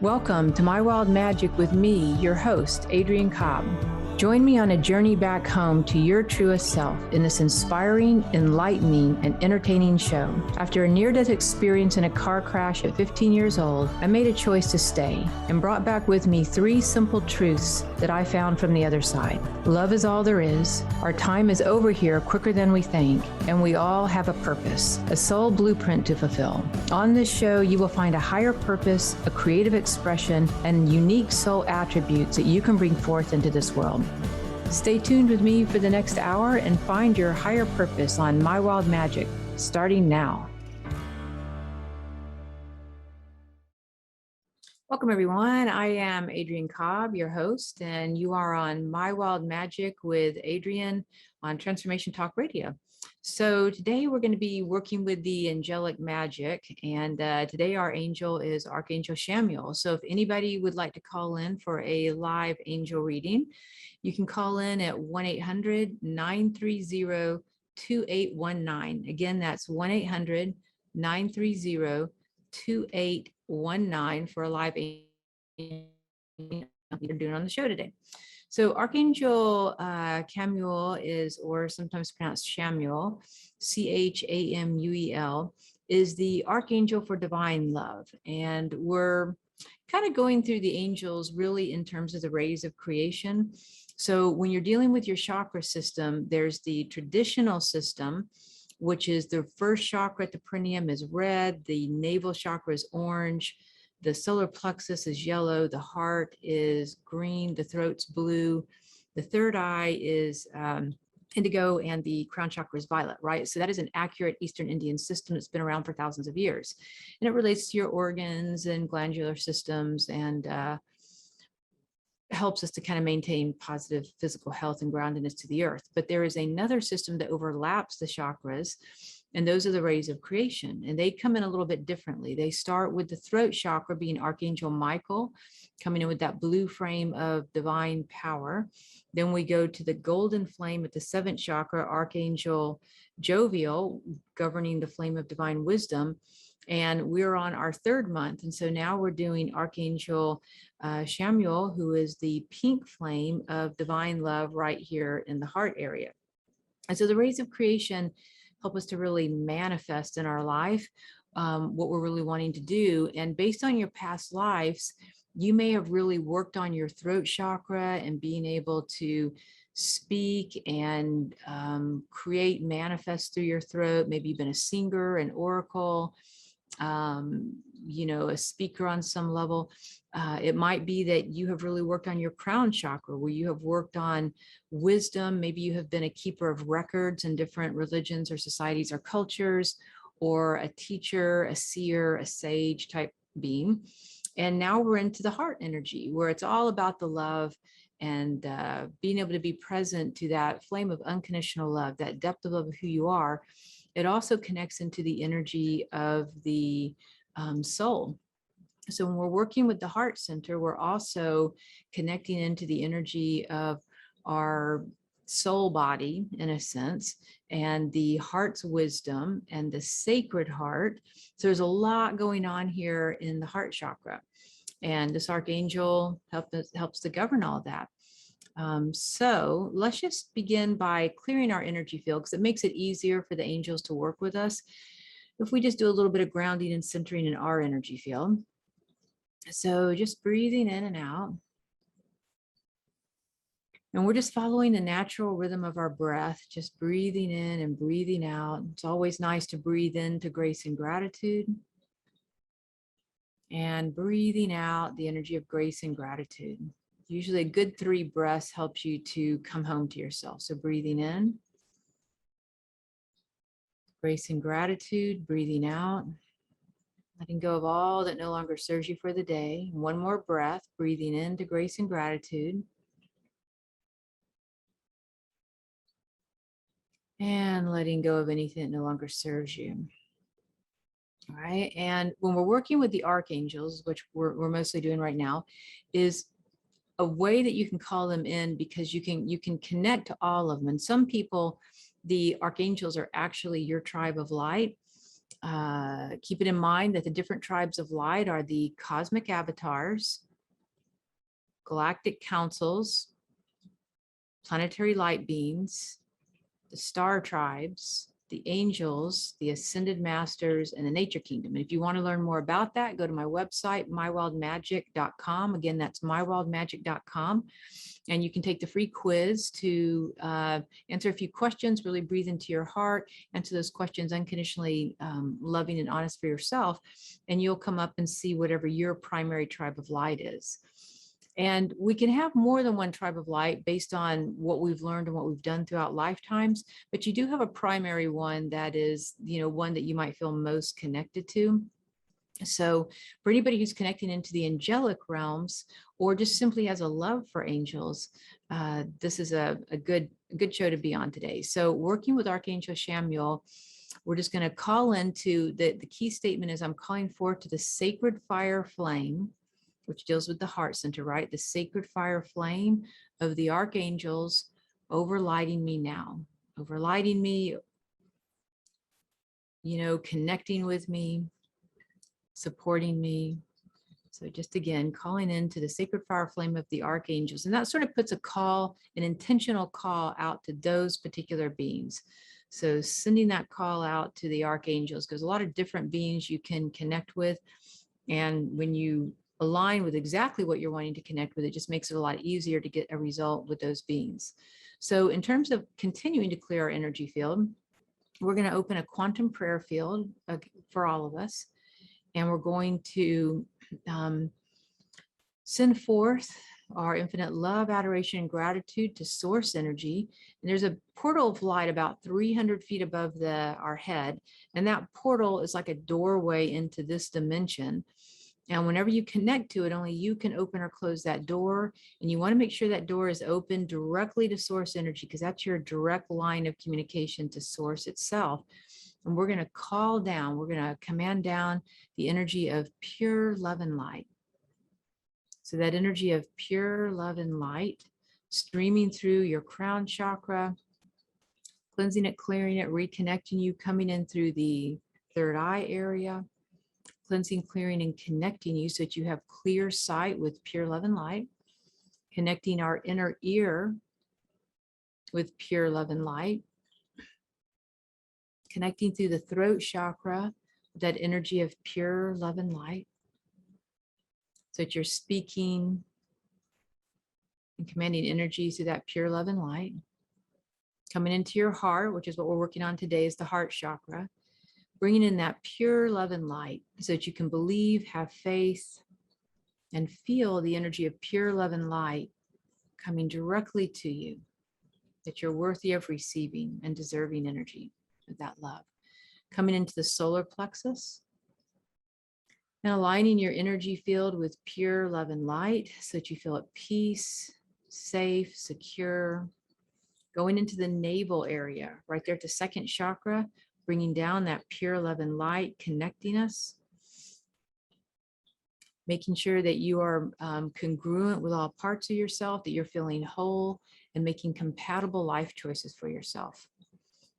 Welcome to My Wild Magic with me, your host, Adrienne Cobb. Join me on a journey back home to your truest self in this inspiring, enlightening, and entertaining show. After a near-death experience in a car crash at 15 years old, I made a choice to stay and brought back with me 3 simple truths that I found from the other side. Love is all there is. Our time is over here quicker than we think, and we all have a purpose, a soul blueprint to fulfill. On this show, you will find a higher purpose, a creative expression, and unique soul attributes that you can bring forth into this world. Stay tuned with me for the next hour and find your higher purpose on My Wild Magic, starting now. Welcome, everyone. I am Adrienne Cobb, your host, and you are on My Wild Magic with Adrienne on Transformation Talk Radio. So today we're going to be working with the Angelic Magic, and today our angel is Archangel Chamuel. So if anybody would like to call in for a live angel reading, you can call in at 1-800-930-2819. Again, that's 1-800-930-2819 for a live angel we're doing on the show today. So Archangel Camuel is, or sometimes pronounced Chamuel, Chamuel, is the Archangel for divine love. And we're kind of going through the angels really in terms of the rays of creation. So when you're dealing with your chakra system, there's the traditional system, which is the first chakra at the perineum is red, the navel chakra is orange, the solar plexus is yellow, the heart is green, the throat's blue, the third eye is indigo, and the crown chakra is violet, right? So that is an accurate Eastern Indian system that's been around for thousands of years. And it relates to your organs and glandular systems and helps us to kind of maintain positive physical health and groundedness to the earth. But there is another system that overlaps the chakras, and those are the rays of creation. And they come in a little bit differently. They start with the throat chakra being Archangel Michael, coming in with that blue frame of divine power. Then we go to the golden flame at the 7th chakra, Archangel Jovial, governing the flame of divine wisdom. And we're on our 3rd month. And so now we're doing Archangel Chamuel, who is the pink flame of divine love right here in the heart area. And so the rays of creation help us to really manifest in our life what we're really wanting to do. And based on your past lives, you may have really worked on your throat chakra and being able to speak and create, manifest through your throat. Maybe you've been a singer, an oracle, a speaker on some level. It might be that you have really worked on your crown chakra, where you have worked on wisdom. Maybe you have been a keeper of records in different religions or societies or cultures, or a teacher, a seer, a sage type being. And now we're into the heart energy, where it's all about the love and being able to be present to that flame of unconditional love, that depth of love of who you are. It also connects into the energy of the soul. So when we're working with the heart center, we're also connecting into the energy of our soul body, in a sense, and the heart's wisdom and the sacred heart. So there's a lot going on here in the heart chakra. And this archangel helps to govern all of that. So let's just begin by clearing our energy field, because it makes it easier for the angels to work with us if we just do a little bit of grounding and centering in our energy field. So just breathing in and out. And we're just following the natural rhythm of our breath, just breathing in and breathing out. It's always nice to breathe into grace and gratitude, and breathing out the energy of grace and gratitude. Usually a good 3 breaths helps you to come home to yourself. So breathing in, grace and gratitude, breathing out, letting go of all that no longer serves you for the day. 1 more breath, breathing into grace and gratitude. And letting go of anything that no longer serves you. All right. And when we're working with the archangels, which we're mostly doing right now, is a way that you can call them in, because you can connect to all of them. And some people, the archangels are actually your tribe of light. Keep it in mind that the different tribes of light are the cosmic avatars, galactic councils, planetary light beings, the star tribes, the angels, the ascended masters, and the nature kingdom. And if you want to learn more about that, go to my website, mywildmagic.com. Again, that's mywildmagic.com. And you can take the free quiz to answer a few questions, really breathe into your heart, answer those questions unconditionally, loving and honest for yourself. And you'll come up and see whatever your primary tribe of light is. And we can have more than one tribe of light based on what we've learned and what we've done throughout lifetimes. But you do have a primary one that is, one that you might feel most connected to. So for anybody who's connecting into the angelic realms, or just simply has a love for angels, this is a good show to be on today. So working with Archangel Chamuel, we're just going to call into the key statement is, I'm calling forth to the sacred fire flame, which deals with the heart center, right? The sacred fire flame of the archangels overlighting me now, overlighting me, connecting with me, supporting me. So just again, calling into the sacred fire flame of the archangels. And that sort of puts a call, an intentional call out to those particular beings. So sending that call out to the archangels, because a lot of different beings you can connect with. And when you align with exactly what you're wanting to connect with, it just makes it a lot easier to get a result with those beings. So in terms of continuing to clear our energy field, we're going to open a quantum prayer field for all of us. And we're going to send forth our infinite love, adoration, and gratitude to source energy. And there's a portal of light about 300 feet above our head. And that portal is like a doorway into this dimension. And whenever you connect to it, only you can open or close that door. And you want to make sure that door is open directly to source energy, because that's your direct line of communication to source itself. And we're going to call down, we're going to command down the energy of pure love and light. So that energy of pure love and light streaming through your crown chakra, cleansing it, clearing it, reconnecting you, coming in through the third eye area, cleansing, clearing, and connecting you so that you have clear sight with pure love and light, connecting our inner ear with pure love and light, connecting through the throat chakra, that energy of pure love and light, so that you're speaking and commanding energy through that pure love and light. Coming into your heart, which is what we're working on today, is the heart chakra, bringing in that pure love and light so that you can believe, have faith, and feel the energy of pure love and light coming directly to you, that you're worthy of receiving and deserving energy of that love. Coming into the solar plexus and aligning your energy field with pure love and light so that you feel at peace, safe, secure. Going into the navel area, right there at the second chakra, bringing down that pure love and light, connecting us, making sure that you are congruent with all parts of yourself, that you're feeling whole and making compatible life choices for yourself.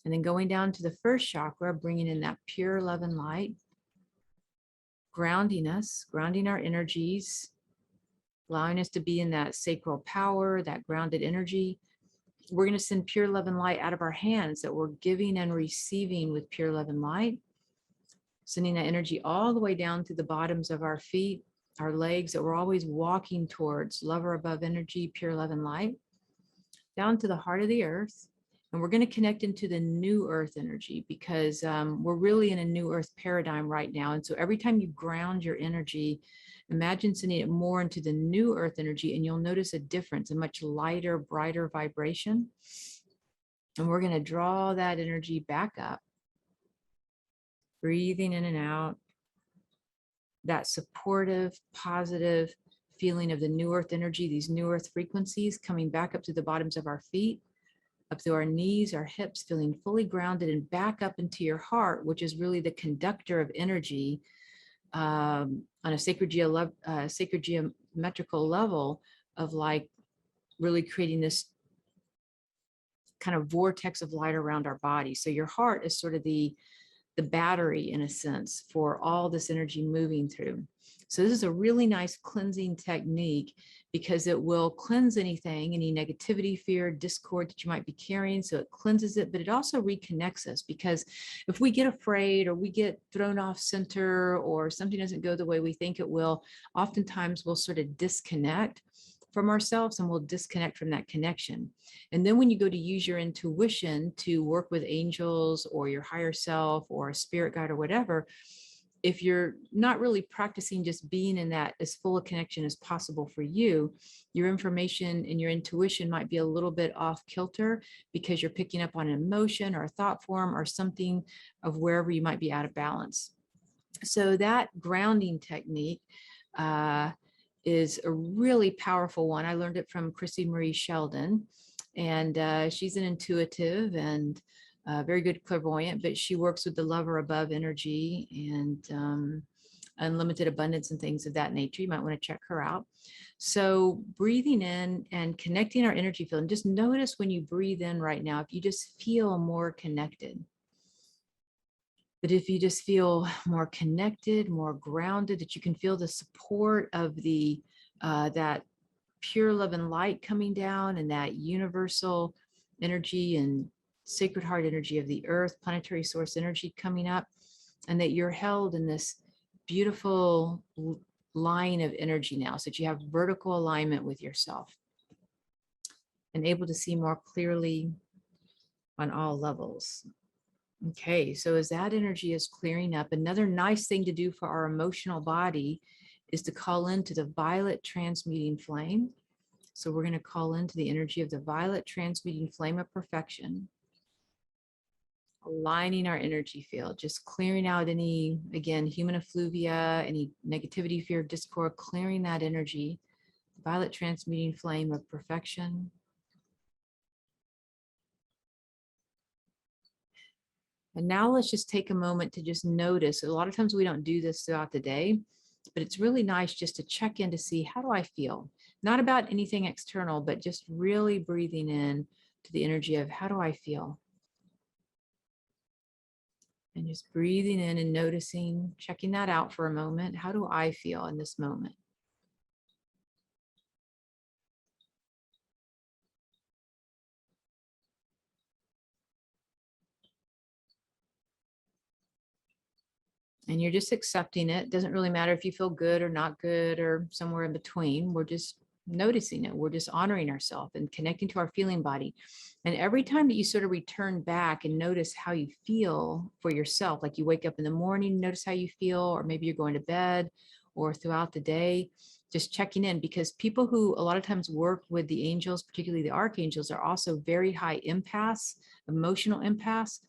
And then going down to the first chakra, bringing in that pure love and light, grounding us, grounding our energies, allowing us to be in that sacral power, that grounded energy. We're going to send pure love and light out of our hands that we're giving and receiving with pure love and light, sending that energy all the way down to the bottoms of our feet, our legs, that we're always walking towards love or above energy, pure love and light, down to the heart of the earth. And we're going to connect into the new earth energy, because we're really in a new earth paradigm right now. And so every time you ground your energy, imagine sending it more into the new earth energy, and you'll notice a difference, a much lighter, brighter vibration. And we're going to draw that energy back up, breathing in and out, that supportive, positive feeling of the new earth energy, these new earth frequencies coming back up to the bottoms of our feet, up through our knees, our hips, feeling fully grounded, and back up into your heart, which is really the conductor of energy on a sacred geometrical level. of like really creating this kind of vortex of light around our body. So your heart is sort of the battery in a sense for all this energy moving through. So this is a really nice cleansing technique because it will cleanse anything, any negativity, fear, discord that you might be carrying. So it cleanses it, but it also reconnects us, because if we get afraid or we get thrown off center or something doesn't go the way we think it will, oftentimes we'll sort of disconnect from ourselves and we'll disconnect from that connection. And then when you go to use your intuition to work with angels or your higher self or a spirit guide or whatever, if you're not really practicing just being in that as full a connection as possible for you, your information and your intuition might be a little bit off kilter because you're picking up on an emotion or a thought form or something of wherever you might be out of balance. So that grounding technique is a really powerful one. I learned it from Chrissy Marie Sheldon, and she's an intuitive and very good clairvoyant, but she works with the lover above energy and unlimited abundance and things of that nature. You might want to check her out. So breathing in and connecting our energy field, and just notice when you breathe in right now, if you just feel more connected. But if you just feel more connected, more grounded, that you can feel the support of the that pure love and light coming down, and that universal energy and sacred heart energy of the earth, planetary source energy coming up, and that you're held in this beautiful line of energy now, so that you have vertical alignment with yourself and able to see more clearly on all levels. Okay, so as that energy is clearing up, another nice thing to do for our emotional body is to call into the violet transmuting flame. So we're going to call into the energy of the violet transmuting flame of perfection, aligning our energy field, just clearing out any, again, human effluvia, any negativity, fear, discord, clearing that energy, violet transmuting flame of perfection. And now let's just take a moment to just notice. A lot of times we don't do this throughout the day, but it's really nice just to check in to see, how do I feel? Not about anything external, but just really breathing in to the energy of, how do I feel? And just breathing in and noticing, checking that out for a moment. How do I feel in this moment? And you're just accepting it. Doesn't really matter if you feel good or not good or somewhere in between. We're just noticing it. We're just honoring ourselves and connecting to our feeling body. And every time that you sort of return back and notice how you feel for yourself, like you wake up in the morning, notice how you feel, or maybe you're going to bed or throughout the day, just checking in, because people who a lot of times work with the angels, particularly the archangels, are also very high empaths, emotional empaths.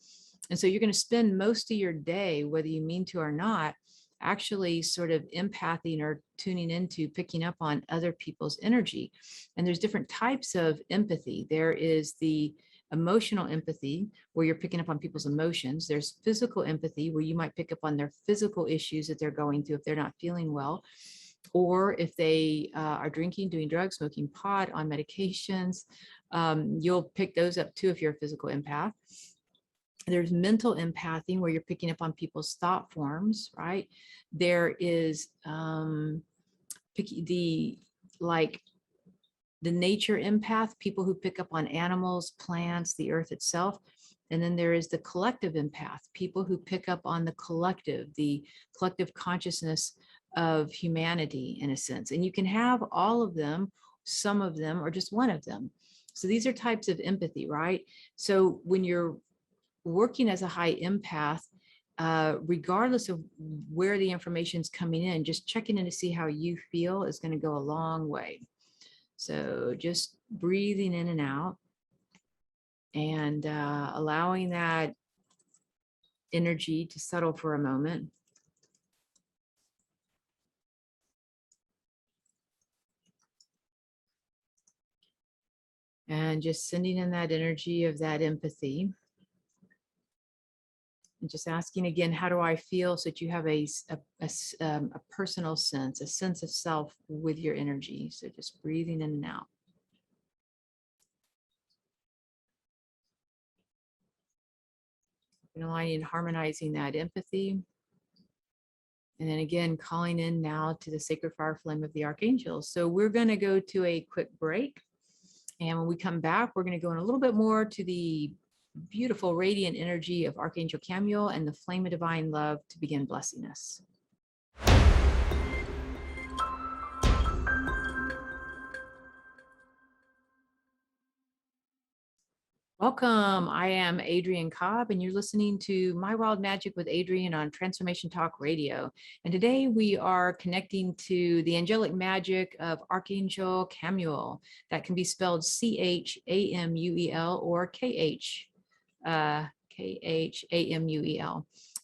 And so you're going to spend most of your day, whether you mean to or not, actually sort of empathing or tuning into picking up on other people's energy. And there's different types of empathy. There is the emotional empathy, where you're picking up on people's emotions. There's physical empathy, where you might pick up on their physical issues that they're going through if they're not feeling well, or if they are drinking, doing drugs, smoking pot, on medications. You'll pick those up too if you're a physical empath. There's mental empathy, where you're picking up on people's thought forms, right? There is the nature empath, people who pick up on animals, plants, the earth itself. And then there is the collective empath, people who pick up on the collective consciousness of humanity in a sense. And you can have all of them, some of them, or just one of them. So these are types of empathy, right? So when you're working as a high empath, regardless of where the information is coming in, just checking in to see how you feel is going to go a long way. So just breathing in and out, and allowing that energy to settle for a moment. And just sending in that energy of that empathy. And just asking again, how do I feel? So that you have a personal sense, a sense of self with your energy. So just breathing in and out. And aligning and harmonizing that empathy. And then again, calling in now to the sacred fire flame of the archangels. So we're going to go to a quick break. And when we come back, we're going to go in a little bit more to the beautiful radiant energy of Archangel Camuel and the flame of divine love to begin blessing us. Welcome. I am Adrienne Cobb, and you're listening to My Wild Magic with Adrienne on Transformation Talk Radio. And today we are connecting to the angelic magic of Archangel Camuel. That can be spelled Chamuel or Khamuel.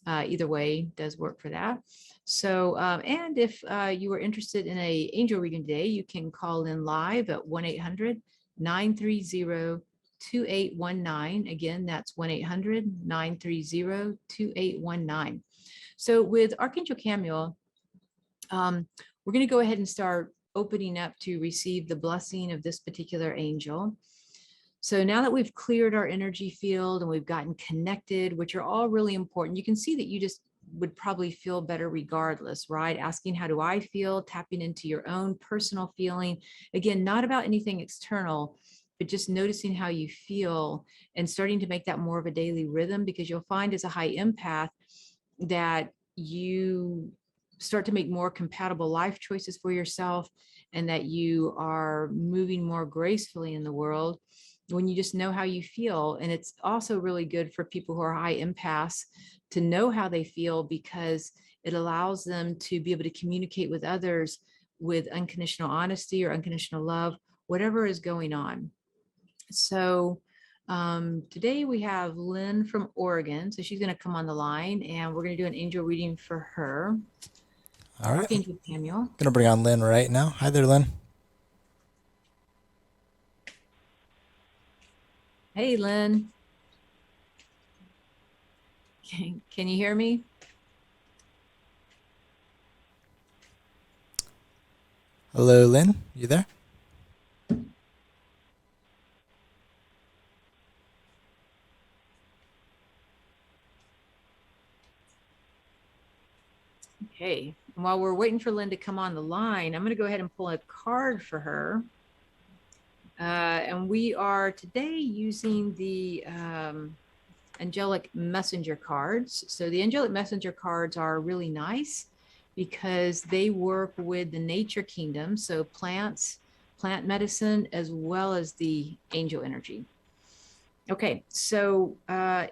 Either way does work for that. So, and if you are interested in an angel reading today, you can call in live at 1-800-930-2819. Again, that's 1-800-930-2819. So with Archangel Camuel, we're going to go ahead and start opening up to receive the blessing of this particular angel. So now that we've cleared our energy field and we've gotten connected, which are all really important, you can see that you just would probably feel better regardless, right? Asking, how do I feel? Tapping into your own personal feeling. Again, not about anything external, but just noticing how you feel and starting to make that more of a daily rhythm, because you'll find as a high empath that you start to make more compatible life choices for yourself, and that you are moving more gracefully in the world when you just know how you feel. And it's also really good for people who are high empaths to know how they feel, because it allows them to be able to communicate with others with unconditional honesty or unconditional love, whatever is going on. So today we have Lynn from Oregon. So she's going to come on the line and we're going to do an angel reading for her. All right. Archangel Camuel. I'm going to bring on Lynn right now. Hi there, Lynn. Hey, Lynn. Can you hear me? Hello, Lynn. You there? Okay. And while we're waiting for Lynn to come on the line, I'm going to go ahead and pull a card for her. And we are today using the Angelic Messenger cards. So the Angelic Messenger cards are really nice because they work with the nature kingdom. So plants, plant medicine, as well as the angel energy. Okay, so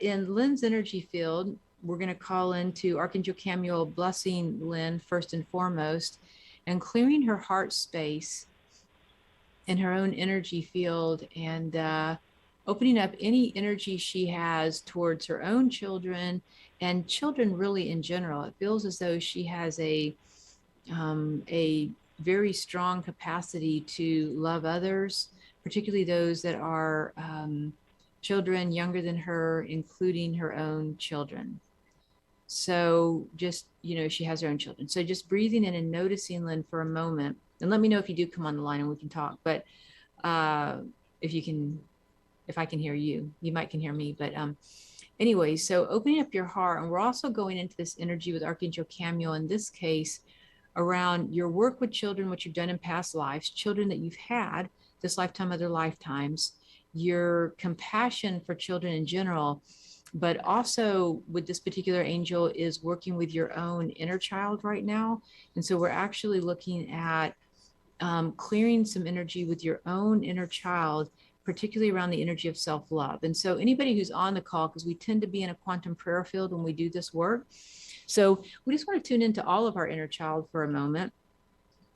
in Lynn's energy field, we're going to call into Archangel Camuel, blessing Lynn first and foremost, and clearing her heart space in her own energy field, and opening up any energy she has towards her own children and children really in general. It feels as though she has a very strong capacity to love others, particularly those that are children younger than her, including her own children. So just, she has her own children. So just breathing in and noticing, Lynn, for a moment, and let me know if you do come on the line and we can talk. But if I can hear you, you might can hear me. But anyway, so opening up your heart, and we're also going into this energy with Archangel Camuel in this case around your work with children, what you've done in past lives, children that you've had this lifetime, other lifetimes, your compassion for children in general, but also with this particular angel is working with your own inner child right now. And so we're actually looking at clearing some energy with your own inner child, particularly around the energy of self-love. And so anybody who's on the call, because we tend to be in a quantum prayer field when we do this work. So we just want to tune into all of our inner child for a moment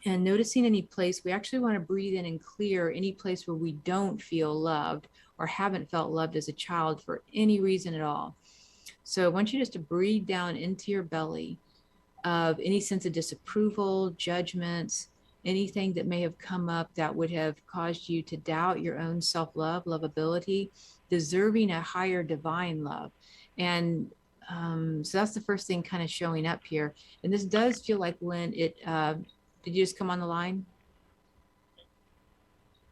and noticing any place. We actually want to breathe in and clear any place where we don't feel loved or haven't felt loved as a child for any reason at all. So I want you just to breathe down into your belly of any sense of disapproval, judgments, anything that may have come up that would have caused you to doubt your own self-love, lovability, deserving a higher divine love. And So that's the first thing kind of showing up here. And this does feel like, Lynn, did you just come on the line?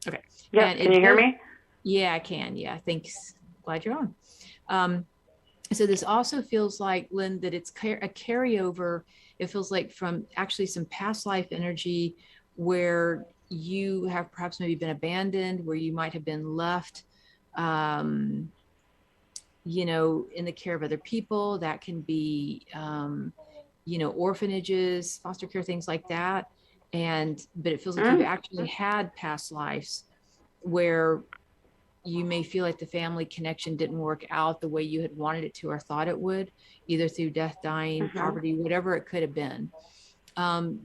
Okay. Yep. And Can you hear me? Yeah, I can. Yeah, thanks. Glad you're on. So this also feels like, Lynn, that it's a carryover. It feels like from actually some past life energy where you have perhaps maybe been abandoned, where you might have been left, you know, in the care of other people. That can be, you know, orphanages, foster care, things like that. But it feels like you've actually had past lives where you may feel like the family connection didn't work out the way you had wanted it to or thought it would, either through death, dying, poverty, whatever it could have been.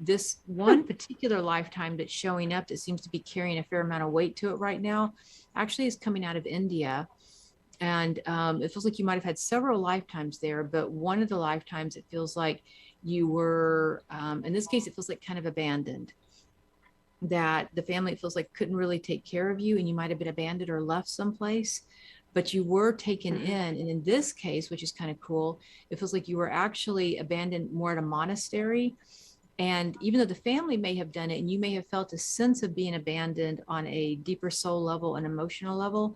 This one particular lifetime that's showing up that seems to be carrying a fair amount of weight to it right now actually is coming out of India. And it feels like you might have had several lifetimes there, but one of the lifetimes it feels like you were, in this case, it feels like kind of abandoned, that the family, it feels like, couldn't really take care of you, and you might have been abandoned or left someplace, but you were taken in. And in this case, which is kind of cool, it feels like you were actually abandoned more at a monastery. And even though the family may have done it, and you may have felt a sense of being abandoned on a deeper soul level and emotional level,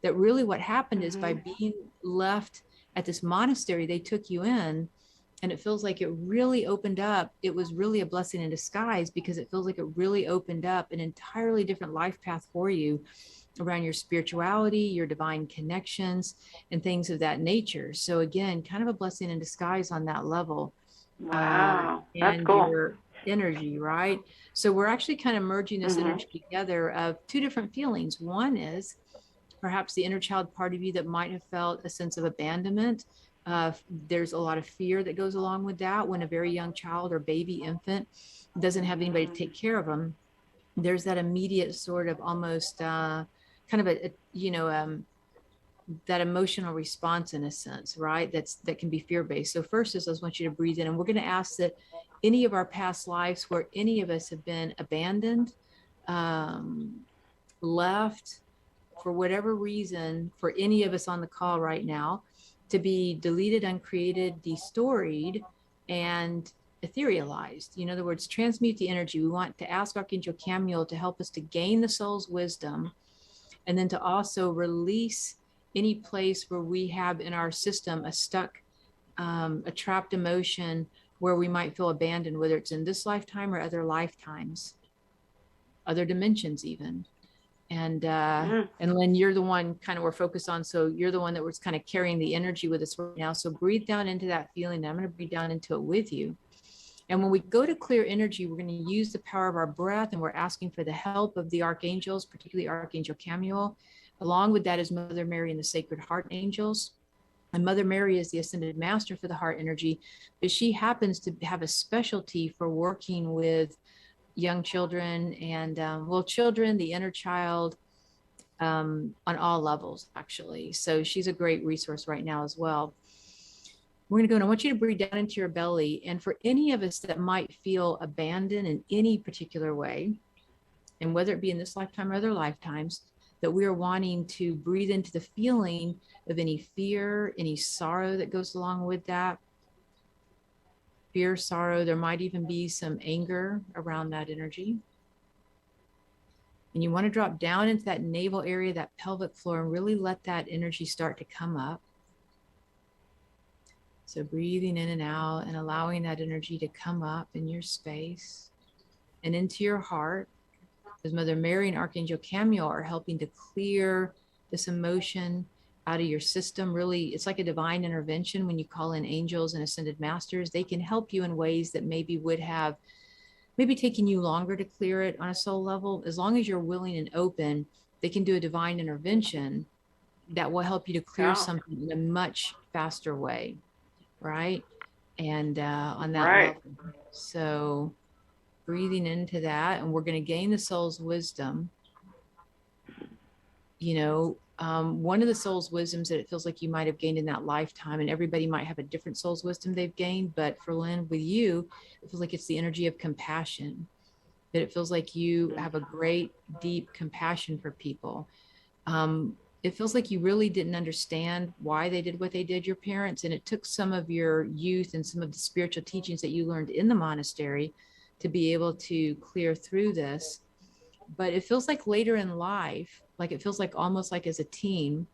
that really what happened is by being left at this monastery, they took you in. And it feels like it really opened up. It was really a blessing in disguise, because it feels like it really opened up an entirely different life path for you around your spirituality, your divine connections, and things of that nature. So again, kind of a blessing in disguise on that level. Wow, that's And cool. your energy, right? So we're actually kind of merging this energy together of two different feelings. One is perhaps the inner child part of you that might have felt a sense of abandonment. There's a lot of fear that goes along with that when a very young child or baby infant doesn't have anybody to take care of them. There's that immediate sort of almost kind of that emotional response, in a sense, right? That can be fear-based. So first is, I just want you to breathe in, and we're going to ask that any of our past lives where any of us have been abandoned, left, for whatever reason, for any of us on the call right now, to be deleted, uncreated, destoried, and etherealized. In other words, transmute the energy. We want to ask Archangel Camuel to help us to gain the soul's wisdom, and then to also release any place where we have in our system a stuck, a trapped emotion where we might feel abandoned, whether it's in this lifetime or other lifetimes, other dimensions even. And Lynn, you're the one kind of we're focused on. So you're the one that was kind of carrying the energy with us right now. So breathe down into that feeling. I'm going to breathe down into it with you. And when we go to clear energy, we're going to use the power of our breath, and we're asking for the help of the archangels, particularly Archangel Camuel. Along with that is Mother Mary and the Sacred Heart Angels. And Mother Mary is the ascended master for the heart energy, but she happens to have a specialty for working with young children and, children, the inner child, on all levels, actually. So she's a great resource right now as well. We're going to go, and I want you to breathe down into your belly. And for any of us that might feel abandoned in any particular way, and whether it be in this lifetime or other lifetimes, that we are wanting to breathe into the feeling of any fear, any sorrow that goes along with that. Fear, sorrow, there might even be some anger around that energy. And you want to drop down into that navel area, that pelvic floor, and really let that energy start to come up. So breathing in and out and allowing that energy to come up in your space and into your heart, as Mother Mary and Archangel Camuel are helping to clear this emotion out of your system. Really, it's like a divine intervention when you call in angels and ascended masters. They can help you in ways that maybe would have taken you longer to clear it on a soul level. As long as you're willing and open, they can do a divine intervention that will help you to clear something in a much faster way, right? And on that level. So breathing into that, and we're going to gain the soul's wisdom. One of the soul's wisdoms that it feels like you might have gained in that lifetime, and everybody might have a different soul's wisdom they've gained, but for Lynn, with you, it feels like it's the energy of compassion, that it feels like you have a great, deep compassion for people. it feels like you really didn't understand why they did what they did, your parents. And it took some of your youth and some of the spiritual teachings that you learned in the monastery to be able to clear through this. But it feels like later in life, like it feels like almost like as a teen,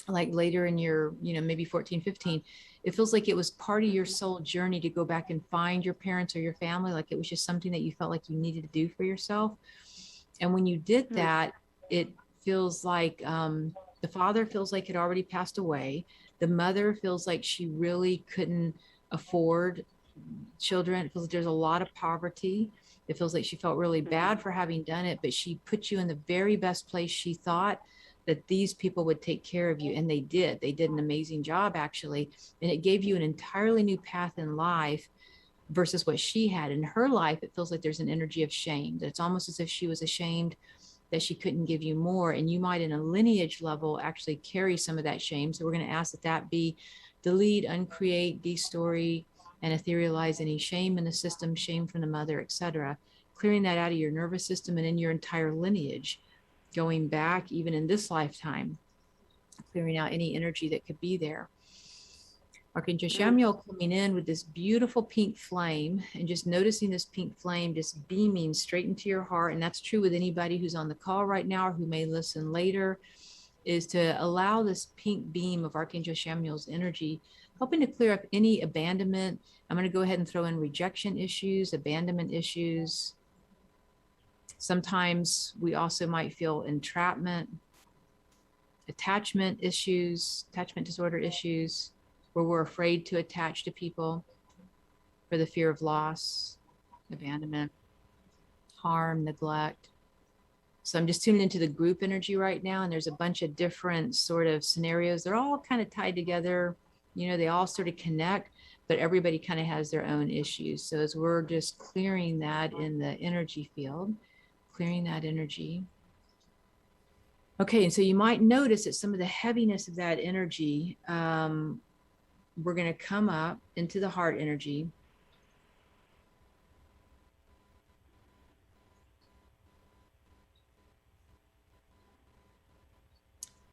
like later in your, maybe 14, 15, it feels like it was part of your soul journey to go back and find your parents or your family. Like it was just something that you felt like you needed to do for yourself. And when you did that, it feels like the father feels like it already passed away. The mother feels like she really couldn't afford children. It feels like there's a lot of poverty. It feels like she felt really bad for having done it, but she put you in the very best place she thought that these people would take care of you. And they did. They did an amazing job, actually. And it gave you an entirely new path in life versus what she had in her life. It feels like there's an energy of shame. That it's almost as if she was ashamed that she couldn't give you more. And you might, in a lineage level, actually carry some of that shame. So we're going to ask that be delete, uncreate, destory, and etherealize any shame in the system, shame from the mother, etc. Clearing that out of your nervous system and in your entire lineage, going back even in this lifetime, clearing out any energy that could be there. Archangel Chamuel coming in with this beautiful pink flame, and just noticing this pink flame just beaming straight into your heart. And that's true with anybody who's on the call right now or who may listen later, is to allow this pink beam of Archangel Chamuel's energy, helping to clear up any abandonment. I'm going to go ahead and throw in rejection issues, abandonment issues. Sometimes we also might feel entrapment, attachment issues, attachment disorder issues, where we're afraid to attach to people for the fear of loss, abandonment, harm, neglect. So I'm just tuning into the group energy right now, and there's a bunch of different sort of scenarios. They're all kind of tied together. They all sort of connect, but everybody kind of has their own issues. So as we're just clearing that in the energy field, clearing that energy. Okay, and so you might notice that some of the heaviness of that energy, we're going to come up into the heart energy.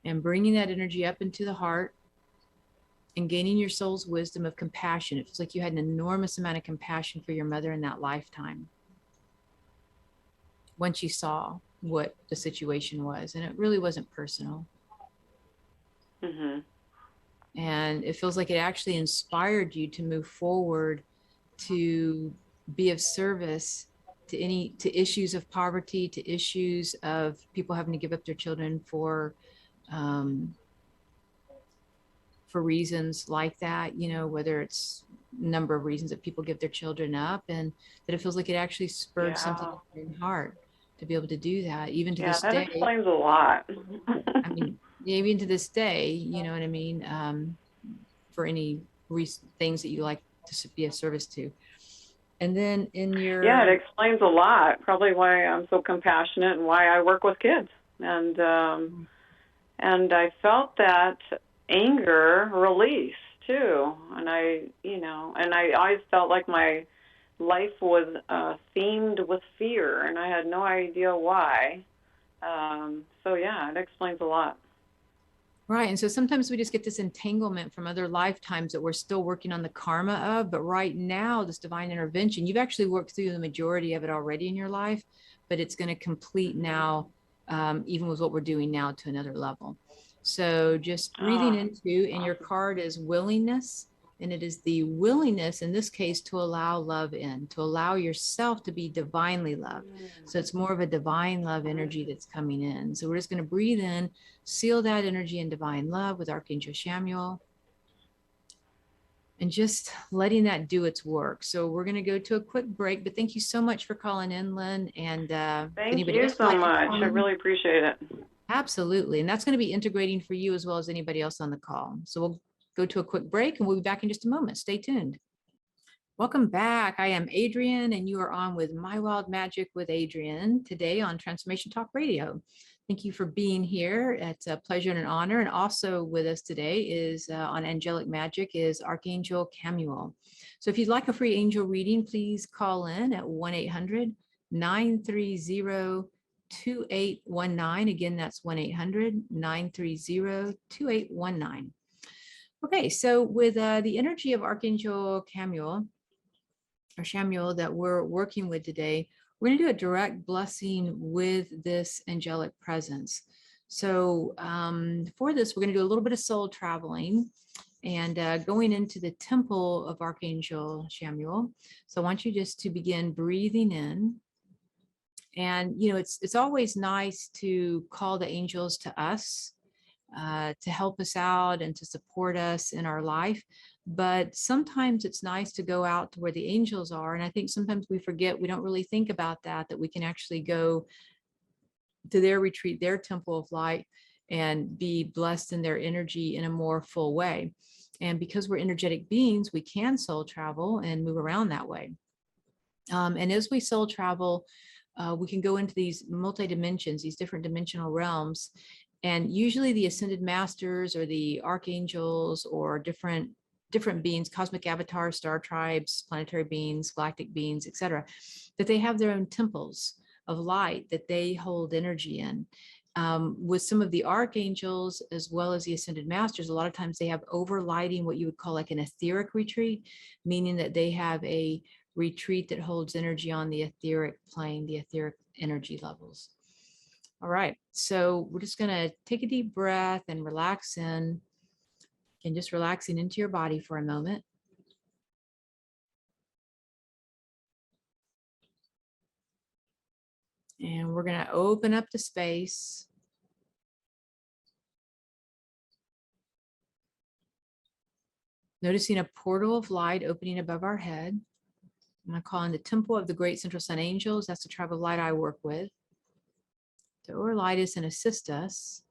And bringing that energy up into the heart and gaining your soul's wisdom of compassion. It feels like you had an enormous amount of compassion for your mother in that lifetime, once you saw what the situation was. And it really wasn't personal. And it feels like it actually inspired you to move forward, to be of service to issues of poverty, to issues of people having to give up their children for reasons like that, whether it's a number of reasons that people give their children up, and that it feels like it actually spurred something in your heart to be able to do that, even to this day. That explains a lot. I mean, even to this day, you know what I mean? For any things that you like to be of service to. And then in your... Yeah, it explains a lot. Probably why I'm so compassionate and why I work with kids. And I felt that anger release too. And I always felt like my life was themed with fear, and I had no idea why. So yeah, it explains a lot. Right. And so sometimes we just get this entanglement from other lifetimes that we're still working on the karma of. But right now, this divine intervention, you've actually worked through the majority of it already in your life, but it's going to complete now, even with what we're doing now, to another level. So just breathing into, and your card is willingness. And it is the willingness in this case to allow love in, to allow yourself to be divinely loved. So it's more of a divine love energy that's coming in. So we're just going to breathe in, seal that energy in divine love with Archangel Chamuel, and just letting that do its work. So we're going to go to a quick break, but thank you so much for calling in, Lynn. And thank you so much. I really appreciate it. Absolutely. And that's going to be integrating for you as well as anybody else on the call. So we'll go to a quick break and we'll be back in just a moment. Stay tuned. Welcome back. I am Adrienne, and you are on with My Wild Magic with Adrienne today on Transformation Talk Radio. Thank you for being here. It's a pleasure and an honor. And also with us today is on Angelic Magic is Archangel Camuel. So if you'd like a free angel reading, please call in at 1-800-930-2886. 2819. Again, that's 1-800-930-2819. Okay, so with the energy of Archangel Camuel or Chamuel that we're working with today, we're going to do a direct blessing with this angelic presence. So for this, we're going to do a little bit of soul traveling and going into the temple of Archangel Chamuel. So I want you just to begin breathing in. And, you know, it's always nice to call the angels to us to help us out and to support us in our life. But sometimes it's nice to go out to where the angels are. And I think sometimes we forget, we don't really think about that we can actually go to their retreat, their temple of light, and be blessed in their energy in a more full way. And because we're energetic beings, we can soul travel and move around that way. And as we soul travel, we can go into these multi-dimensions, these different dimensional realms. And usually the ascended masters or the archangels or different beings, cosmic avatars, star tribes, planetary beings, galactic beings, etc., that they have their own temples of light that they hold energy in. With some of the archangels, as well as the ascended masters, a lot of times they have overlighting, what you would call like an etheric retreat, meaning that they have a retreat that holds energy on the etheric plane, the etheric energy levels. All right, so we're just going to take a deep breath and relax in, and just relaxing into your body for a moment. And we're going to open up the space. Noticing a portal of light opening above our head. I'm going to call in the temple of the great central sun angels. That's the tribe of light I work with, to overlight us and assist us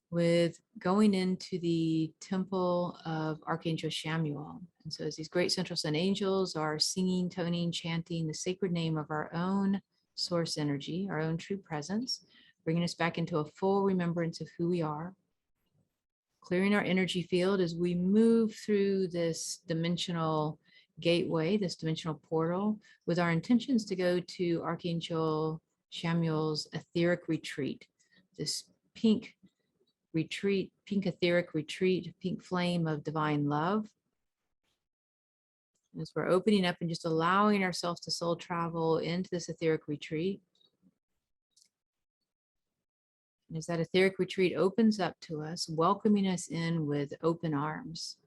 with going into the temple of Archangel Chamuel. And so as these great central sun angels are singing, toning, chanting the sacred name of our own source energy, our own true presence, bringing us back into a full remembrance of who we are, clearing our energy field as we move through this dimensional gateway, this dimensional portal, with our intentions to go to Archangel Chamuel's etheric retreat, this pink retreat, pink etheric retreat, pink flame of divine love. As we're opening up and just allowing ourselves to soul travel into this etheric retreat. And as that etheric retreat opens up to us, welcoming us in with open arms.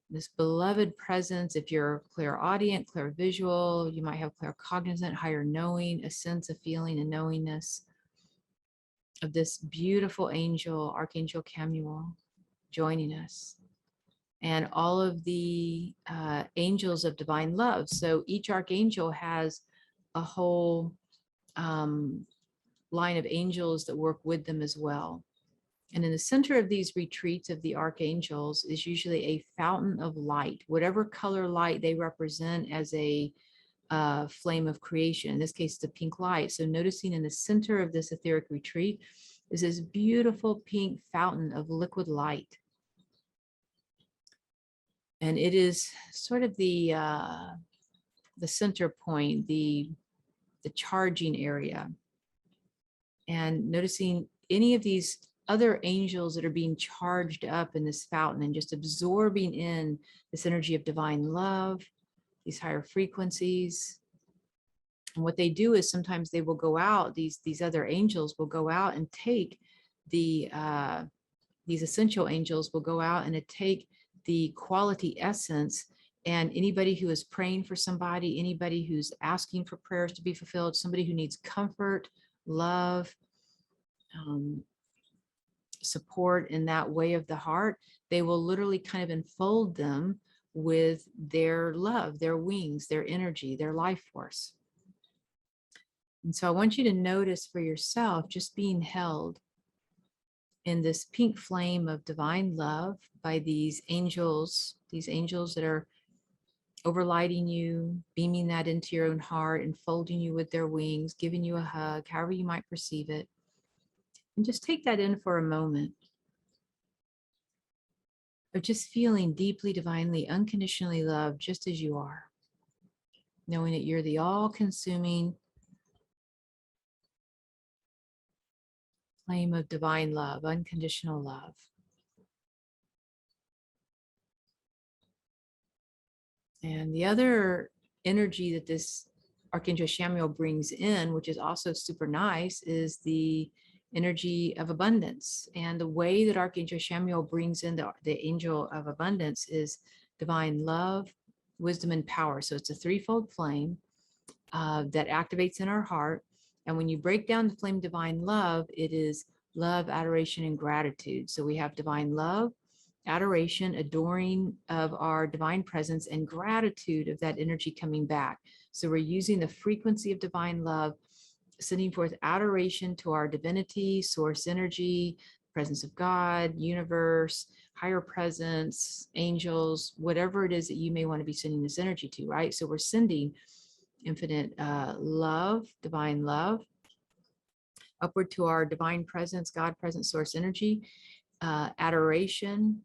This beloved presence, if you're clairaudient, clairvisual, you might have claircognizant, higher knowing, a sense of feeling and knowingness of this beautiful angel, Archangel Camuel, joining us. And all of the angels of divine love. So each archangel has a whole line of angels that work with them as well. And in the center of these retreats of the archangels is usually a fountain of light, whatever color light they represent as a flame of creation. In this case, the pink light. So noticing in the center of this etheric retreat is this beautiful pink fountain of liquid light. And it is sort of the center point, the charging area. And noticing any of these other angels that are being charged up in this fountain and just absorbing in this energy of divine love, these higher frequencies. And what they do is sometimes they will go out, these other angels will go out and take these essential angels will go out and take the quality essence, and anybody who is praying for somebody, anybody who's asking for prayers to be fulfilled, somebody who needs comfort, love, support in that way of the heart, they will literally kind of enfold them with their love, their wings, their energy, their life force. And so I want you to notice for yourself just being held in this pink flame of divine love by these angels that are overlighting you, beaming that into your own heart, enfolding you with their wings, giving you a hug, however you might perceive it. And just take that in for a moment. Of just feeling deeply, divinely, unconditionally loved just as you are. Knowing that you're the all-consuming flame of divine love, unconditional love. And the other energy that this Archangel Chamuel brings in, which is also super nice, is the energy of abundance. And the way that Archangel Chamuel brings in the angel of abundance is divine love, wisdom, and power. So it's a threefold flame that activates in our heart. And when you break down the flame divine love, it is love, adoration, and gratitude. So we have divine love, adoration, adoring of our divine presence, and gratitude of that energy coming back. So we're using the frequency of divine love, sending forth adoration to our divinity, source energy, presence of God, universe, higher presence, angels, whatever it is that you may want to be sending this energy to, right? So we're sending infinite love, divine love, upward to our divine presence, God presence, source energy, adoration,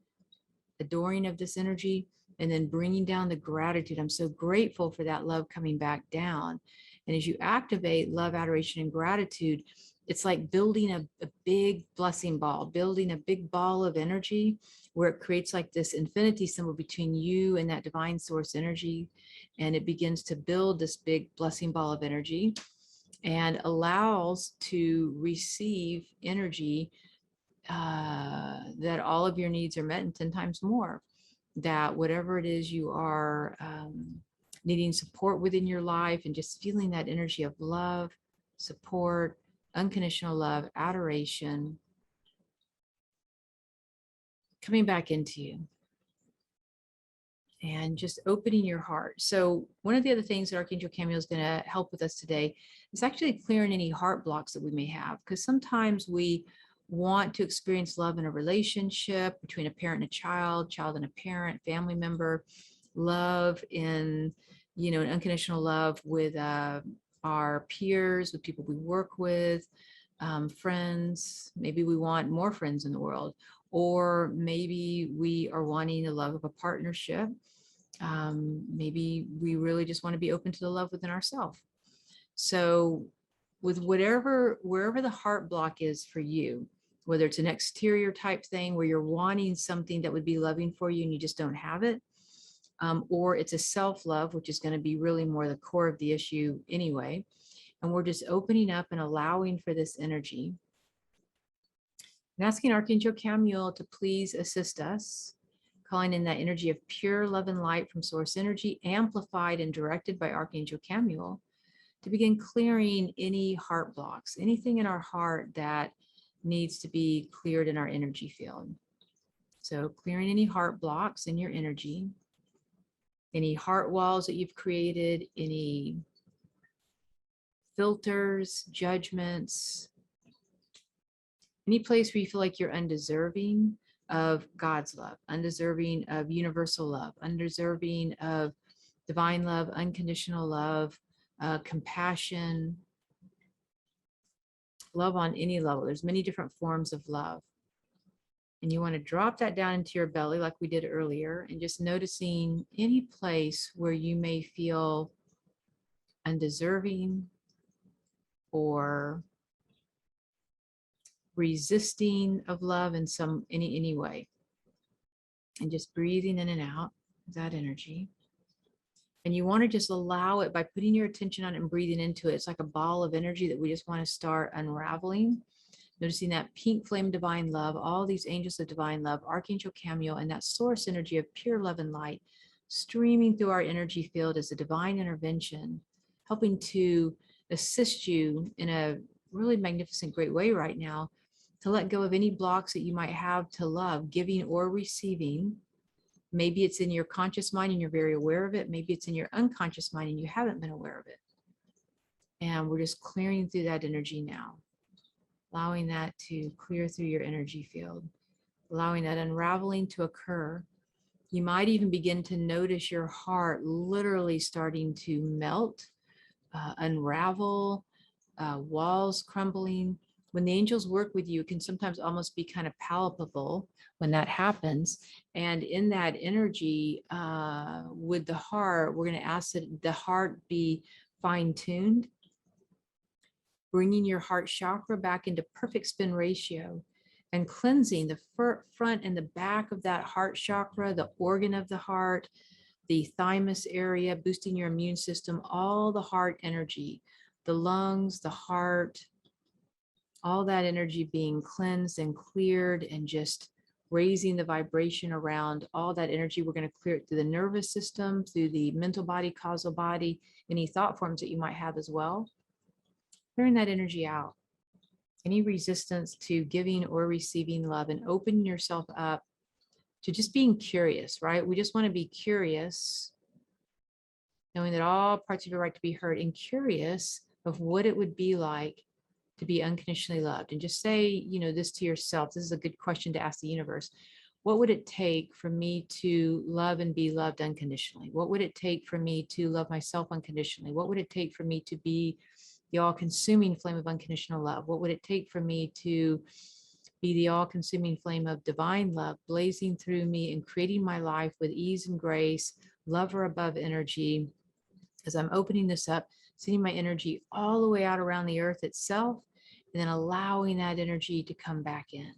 adoring of this energy, and then bringing down the gratitude. I'm so grateful for that love coming back down. And as you activate love, adoration, and gratitude, it's like building a big blessing ball, building a big ball of energy where it creates like this infinity symbol between you and that divine source energy. And it begins to build this big blessing ball of energy and allows to receive energy that all of your needs are met and 10 times more. That whatever it is you are needing support within your life, and just feeling that energy of love, support, unconditional love, adoration coming back into you, and just opening your heart. So one of the other things that Archangel Camuel is going to help with us today is actually clearing any heart blocks that we may have, because sometimes we want to experience love in a relationship between a parent and a child and a parent, family member, love in, an unconditional love with our peers, with people we work with, friends. Maybe we want more friends in the world, or maybe we are wanting the love of a partnership. Maybe we really just want to be open to the love within ourselves. So with wherever the heart block is for you, whether it's an exterior type thing where you're wanting something that would be loving for you and you just don't have it, or it's a self-love, which is going to be really more the core of the issue anyway. And we're just opening up and allowing for this energy. And asking Archangel Camuel to please assist us, calling in that energy of pure love and light from source energy, amplified and directed by Archangel Camuel, to begin clearing any heart blocks, anything in our heart that needs to be cleared in our energy field. So clearing any heart blocks in your energy, any heart walls that you've created, any filters, judgments, any place where you feel like you're undeserving of God's love, undeserving of universal love, undeserving of divine love, unconditional love, compassion, love on any level. There's many different forms of love. And you want to drop that down into your belly like we did earlier, and just noticing any place where you may feel undeserving or resisting of love in any way. And just breathing in and out that energy. And you want to just allow it by putting your attention on it and breathing into it. It's like a ball of energy that we just want to start unraveling. Noticing that pink flame divine love, all these angels of divine love, Archangel Camuel, and that source energy of pure love and light streaming through our energy field as a divine intervention, helping to assist you in a really magnificent, great way right now to let go of any blocks that you might have to love, giving or receiving. Maybe it's in your conscious mind and you're very aware of it. Maybe it's in your unconscious mind and you haven't been aware of it. And we're just clearing through that energy now, allowing that to clear through your energy field, allowing that unraveling to occur. You might even begin to notice your heart literally starting to melt, unravel, walls crumbling. When the angels work with you, it can sometimes almost be kind of palpable when that happens. And in that energy, with the heart, we're going to ask that the heart be fine-tuned bringing your heart chakra back into perfect spin ratio and cleansing the front and the back of that heart chakra, the organ of the heart, the thymus area, boosting your immune system, all the heart energy, the lungs, the heart, all that energy being cleansed and cleared, and just raising the vibration around all that energy. We're going to clear it through the nervous system, through the mental body, causal body, any thought forms that you might have as well. Clearing that energy out. Any resistance to giving or receiving love, and opening yourself up to just being curious, right? We just want to be curious, knowing that all parts of your right to be heard, and curious of what it would be like to be unconditionally loved. And just say, you know, this to yourself. This is a good question to ask the universe. What would it take for me to love and be loved unconditionally? What would it take for me to love myself unconditionally? What would it take for me to be the all-consuming flame of unconditional love? What would it take for me to be the all-consuming flame of divine love, blazing through me and creating my life with ease and grace, love or above energy? As I'm opening this up, sending my energy all the way out around the earth itself, and then allowing that energy to come back in.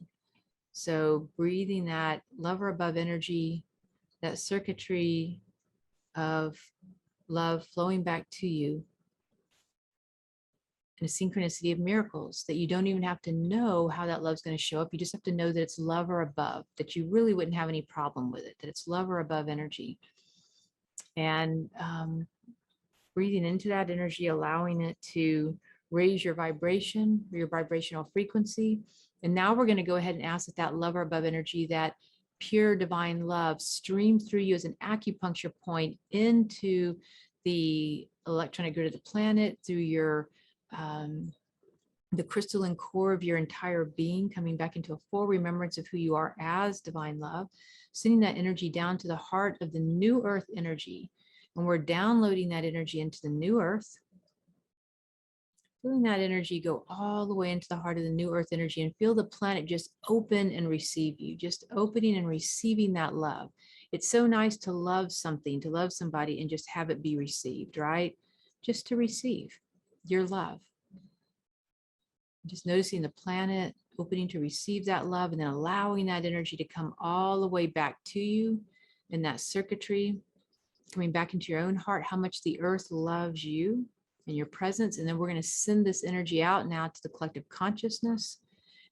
So breathing that love or above energy, that circuitry of love flowing back to you in a synchronicity of miracles that you don't even have to know how that love's going to show up. You just have to know that it's love or above, that you really wouldn't have any problem with it, that it's love or above energy. And breathing into that energy, allowing it to raise your vibration, your vibrational frequency. And now we're going to go ahead and ask that love or above energy, that pure divine love, stream through you as an acupuncture point into the electronic grid of the planet, through your the crystalline core of your entire being, coming back into a full remembrance of who you are as divine love, sending that energy down to the heart of the new earth energy. And we're downloading that energy into the new earth, feeling that energy go all the way into the heart of the new earth energy, and feel the planet just open and receive you, just opening and receiving that love. It's so nice to love something, to love somebody, and just have it be received, right? Just to receive your love. Just noticing the planet opening to receive that love, and then allowing that energy to come all the way back to you in that circuitry, coming back into your own heart, how much the earth loves you and your presence. And then we're going to send this energy out now to the collective consciousness.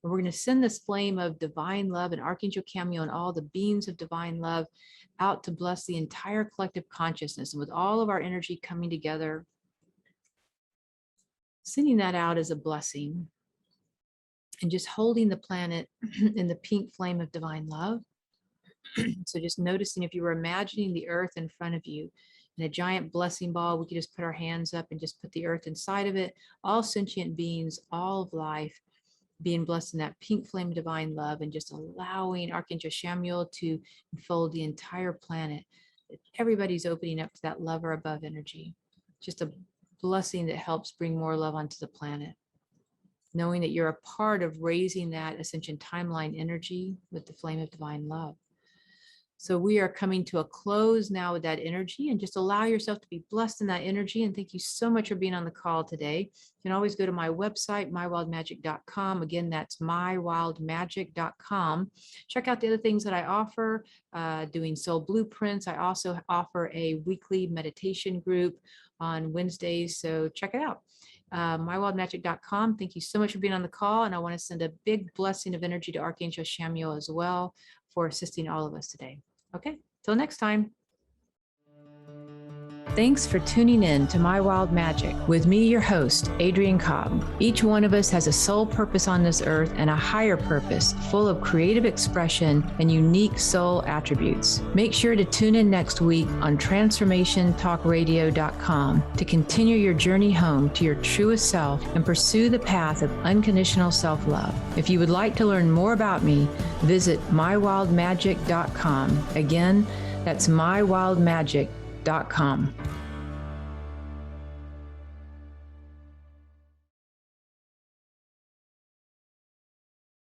And we're going to send this flame of divine love and Archangel Camuel and all the beings of divine love out to bless the entire collective consciousness. And with all of our energy coming together, sending that out as a blessing, and just holding the planet in the pink flame of divine love. So just noticing, if you were imagining the earth in front of you in a giant blessing ball, we could just put our hands up and just put the earth inside of it. All sentient beings, all of life being blessed in that pink flame of divine love, and just allowing Archangel Chamuel to enfold the entire planet. Everybody's opening up to that love or above energy. Just a blessing that helps bring more love onto the planet. Knowing that you're a part of raising that ascension timeline energy with the flame of divine love. So we are coming to a close now with that energy, and just allow yourself to be blessed in that energy. And thank you so much for being on the call today. You can always go to my website, mywildmagic.com. Again, that's mywildmagic.com. Check out the other things that I offer, doing soul blueprints. I also offer a weekly meditation group on Wednesdays. So check it out. Mywildmagic.com. Thank you so much for being on the call. And I want to send a big blessing of energy to Archangel Chamuel as well for assisting all of us today. Okay, till next time. Thanks for tuning in to My Wild Magic with me, your host, Adrienne Cobb. Each one of us has a soul purpose on this earth and a higher purpose full of creative expression and unique soul attributes. Make sure to tune in next week on transformationtalkradio.com to continue your journey home to your truest self and pursue the path of unconditional self-love. If you would like to learn more about me, visit mywildmagic.com. Again, that's mywildmagic.com.